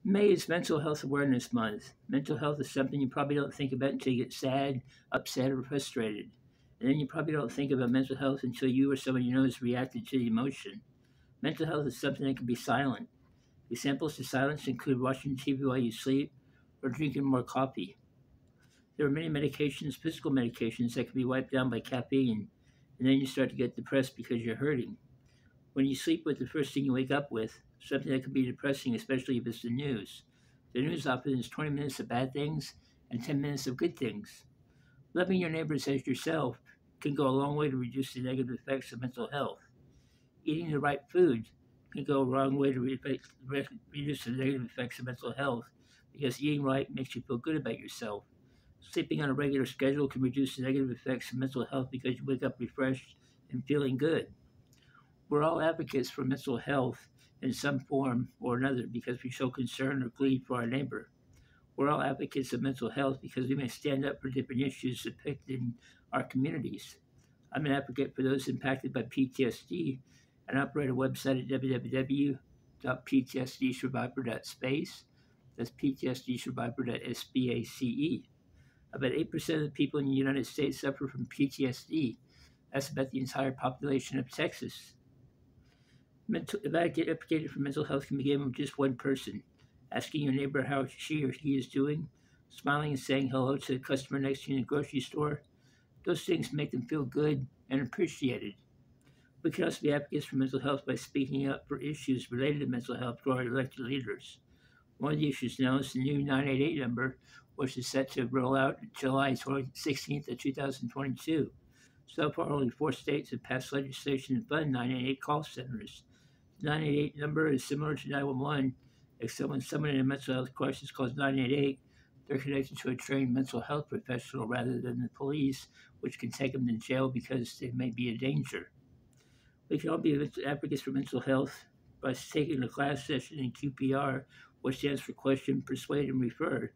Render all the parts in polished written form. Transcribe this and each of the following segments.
May is Mental Health Awareness Month. Mental health is something you probably don't think about until you get sad, upset, or frustrated. And then you probably don't think about mental health until you or someone you know has reacted to the emotion. Mental health is something that can be silent. Examples to silence include watching TV while you sleep or drinking more coffee. There are many medications, physical medications, that can be wiped down by caffeine, and then you start to get depressed because you're hurting. When you sleep with the first thing you wake up with, something that can be depressing, especially if it's the news. The news often is 20 minutes of bad things and 10 minutes of good things. Loving your neighbors as yourself can go a long way to reduce the negative effects of mental health. Eating the right food can go a long way to reduce the negative effects of mental health because eating right makes you feel good about yourself. Sleeping on a regular schedule can reduce the negative effects of mental health because you wake up refreshed and feeling good. We're all advocates for mental health in some form or another because we show concern or plead for our neighbor. We're all advocates of mental health because we may stand up for different issues affecting our communities. I'm an advocate for those impacted by PTSD and operate a website at www.ptsdsurvivor.space. That's ptsdsurvivor.space. About 8% of the people in the United States suffer from PTSD. That's about the entire population of Texas. Advocating for mental health can begin with just one person, asking your neighbor how she or he is doing, smiling and saying hello to the customer next to you in the grocery store. Those things make them feel good and appreciated. We can also be advocates for mental health by speaking up for issues related to mental health to our elected leaders. One of the issues now is the new 988 number, which is set to roll out July 16th of 2022. So far, only 4 states have passed legislation to fund 988 call centers. The 988 number is similar to 911, except when someone in a mental health crisis calls 988, they're connected to a trained mental health professional rather than the police, which can take them to jail because they may be a danger. We can all be advocates for mental health by taking a class session in QPR, which stands for Question, Persuade, and Refer,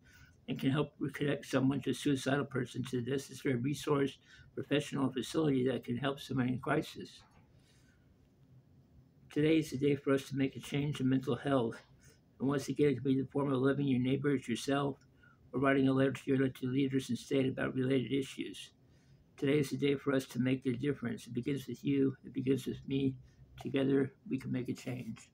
and can help reconnect someone to a suicidal person to the necessary resource, professional, or facility that can help someone in crisis. Today is the day for us to make a change in mental health. And once again, it can be in the form of loving your neighbors, yourself, or writing a letter to your elected leaders and state about related issues. Today is the day for us to make the difference. It begins with you. It begins with me. Together, we can make a change.